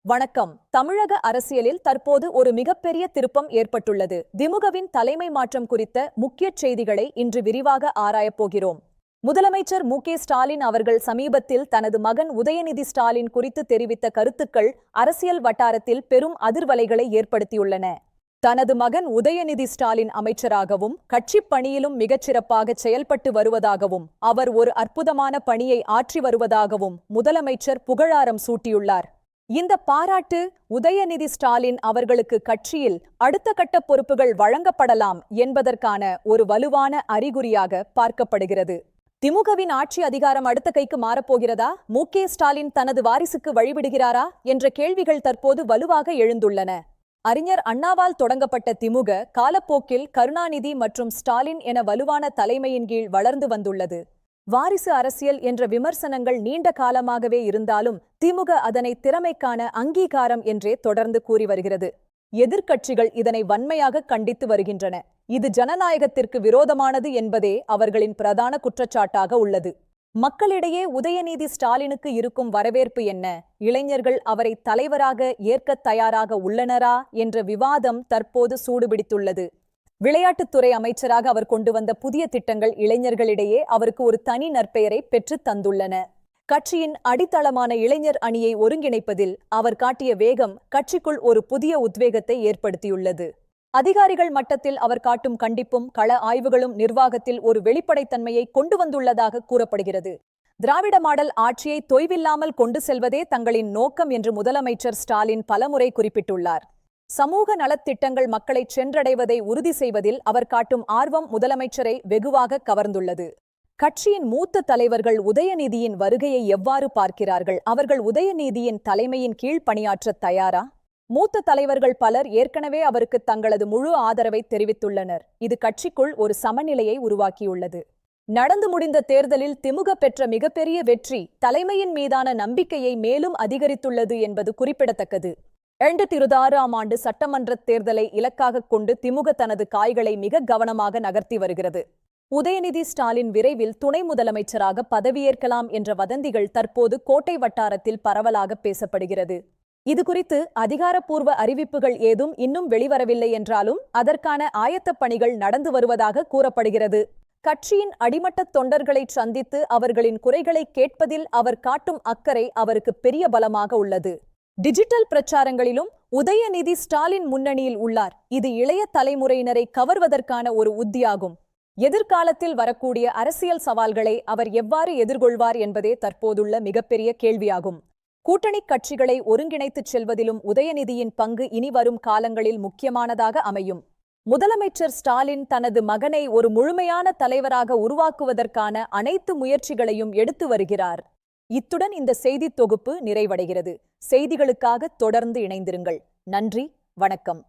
வணக்கம். தமிழக அரசியலில் தற்போது ஒரு மிகப்பெரிய திருப்பம் ஏற்பட்டுள்ளது. திமுகவின் தலைமை மாற்றம் குறித்த முக்கிய செய்திகளை இன்று விரிவாக ஆராயப் போகிறோம். முதலமைச்சர் மு.க.ஸ்டாலின் அவர்கள் சமீபத்தில் தனது மகன் உதயநிதி ஸ்டாலின் குறித்து தெரிவித்த கருத்துக்கள் அரசியல் வட்டாரத்தில் பெரும் அதிர்வலைகளை ஏற்படுத்தியுள்ளன. தனது மகன் உதயநிதி ஸ்டாலின் அமைச்சராகவும் கட்சிப் பணியிலும் மிகச்சிறப்பாக செயல்பட்டு வருவதாகவும் அவர் ஒரு அற்புதமான பணியை ஆற்றி வருவதாகவும் முதலமைச்சர் புகழாரம் சூட்டியுள்ளார். இந்த பாராட்டு உதயநிதி ஸ்டாலின் அவர்களுக்கு கட்சியில் அடுத்த கட்ட பொறுப்புகள் வழங்கப்படலாம் என்பதற்கான ஒரு வலுவான அறிகுறியாக பார்க்கப்படுகிறது. திமுகவின் ஆட்சி அதிகாரம் அடுத்த கைக்கு மாறப்போகிறதா? மு.க.ஸ்டாலின் தனது வாரிசுக்கு வழிவிடுகிறாரா என்ற கேள்விகள் தற்போது வலுவாக எழுந்துள்ளன. அறிஞர் அண்ணாவால் தொடங்கப்பட்ட திமுக காலப்போக்கில் கருணாநிதி மற்றும் ஸ்டாலின் என வலுவான தலைமையின் கீழ் வளர்ந்து வந்துள்ளது. வாரிசு அரசியல் என்ற விமர்சனங்கள் நீண்ட காலமாகவே இருந்தாலும் திமுக அதனை திறமைக்கான அங்கீகாரம் என்றே தொடர்ந்து கூறி வருகிறது. எதிர்க்கட்சிகள் இதனை வன்மையாக கண்டித்து வருகின்றன. இது ஜனநாயகத்திற்கு விரோதமானது என்பதே அவர்களின் பிரதான குற்றச்சாட்டாக உள்ளது. மக்களிடையே உதயநிதி ஸ்டாலினுக்கு இருக்கும் வரவேற்பு என்ன? இளைஞர்கள் அவரை தலைவராக ஏற்க தயாராக உள்ளனரா என்ற விவாதம் தற்போது சூடுபிடித்துள்ளது. விளையாட்டுத்துறை அமைச்சராக அவர் கொண்டு வந்த புதிய திட்டங்கள் இளைஞர்களிடையே அவருக்கு ஒரு தனி நற்பெயரை பெற்றுத் தந்துள்ளன. கட்சியின் அடித்தளமான இளைஞர் அணியை ஒருங்கிணைப்பதில் அவர் காட்டிய வேகம் கட்சிக்குள் ஒரு புதிய உத்வேகத்தை ஏற்படுத்தியுள்ளது. அதிகாரிகள் மட்டத்தில் அவர் காட்டும் கண்டிப்பும் கள ஆய்வுகளும் நிர்வாகத்தில் ஒரு வெளிப்படைத்தன்மையை கொண்டு வந்துள்ளதாக கூறப்படுகிறது. திராவிட மாடல் ஆட்சியை தொய்வில்லாமல் கொண்டு செல்வதே தங்களின் நோக்கம் என்று முதலமைச்சர் ஸ்டாலின் பலமுறை குறிப்பிட்டுள்ளார். சமூக நலத்திட்டங்கள் மக்களை சென்றடைவதை உறுதி செய்வதில் அவர் காட்டும் ஆர்வம் முதலமைச்சரை வெகுவாக கவர்ந்துள்ளது. கட்சியின் மூத்த தலைவர்கள் உதயநிதியின் வருகையை எவ்வாறு பார்க்கிறார்கள்? அவர்கள் உதயநிதியின் தலைமையின் கீழ் பணியாற்ற தயாரா? மூத்த தலைவர்கள் பலர் ஏற்கனவே அவருக்கு தங்களது முழு ஆதரவை தெரிவித்துள்ளனர். இது கட்சிக்குள் ஒரு சமநிலையை உருவாக்கியுள்ளது. நடந்து முடிந்த தேர்தலில் திமுக பெற்ற மிகப்பெரிய வெற்றி தலைமையின் மீதான நம்பிக்கையை மேலும் அதிகரித்துள்ளது என்பது குறிப்பிடத்தக்கது. 2026ஆம் ஆண்டு சட்டமன்ற தேர்தலை இலக்காக கொண்டு திமுக தனது காய்களை மிக கவனமாக நகர்த்தி வருகிறது. உதயநிதி ஸ்டாலின் விரைவில் துணை முதலமைச்சராக பதவியேற்கலாம் என்ற வதந்திகள் தற்போது கோட்டை வட்டாரத்தில் பரவலாக பேசப்படுகிறது. இதுகுறித்து அதிகாரப்பூர்வ அறிவிப்புகள் ஏதும் இன்னும் வெளிவரவில்லை என்றாலும் அதற்கான ஆயத்தப் பணிகள் நடந்து வருவதாக கூறப்படுகிறது. கட்சியின் அடிமட்ட தொண்டர்களை சந்தித்து அவர்களின் குறைகளை கேட்பதில் அவர் காட்டும் அக்கறை அவருக்கு பெரிய பலமாக உள்ளது. டிஜிட்டல் பிரச்சாரங்களிலும் உதயநிதி ஸ்டாலின் முன்னணியில் உள்ளார். இது இளைய தலைமுறையினரை கவர்வதற்கான ஒரு உத்தியாகும். எதிர்காலத்தில் வரக்கூடிய அரசியல் சவால்களை அவர் எவ்வாறு எதிர்கொள்வார் என்பதே தற்போதுள்ள மிகப்பெரிய கேள்வியாகும். கூட்டணி கட்சிகளை ஒருங்கிணைத்துச் செல்வதிலும் உதயநிதியின் பங்கு இனி வரும் காலங்களில் முக்கியமானதாக அமையும். முதலமைச்சர் ஸ்டாலின் தனது மகனை ஒரு முழுமையான தலைவராக உருவாக்குவதற்கான அனைத்து முயற்சிகளையும் எடுத்து வருகிறார். இத்துடன் இந்த செய்தி தொகுப்பு நிறைவடைகிறது. செய்திகளுக்காக தொடர்ந்து இணைந்திருங்கள். நன்றி, வணக்கம்.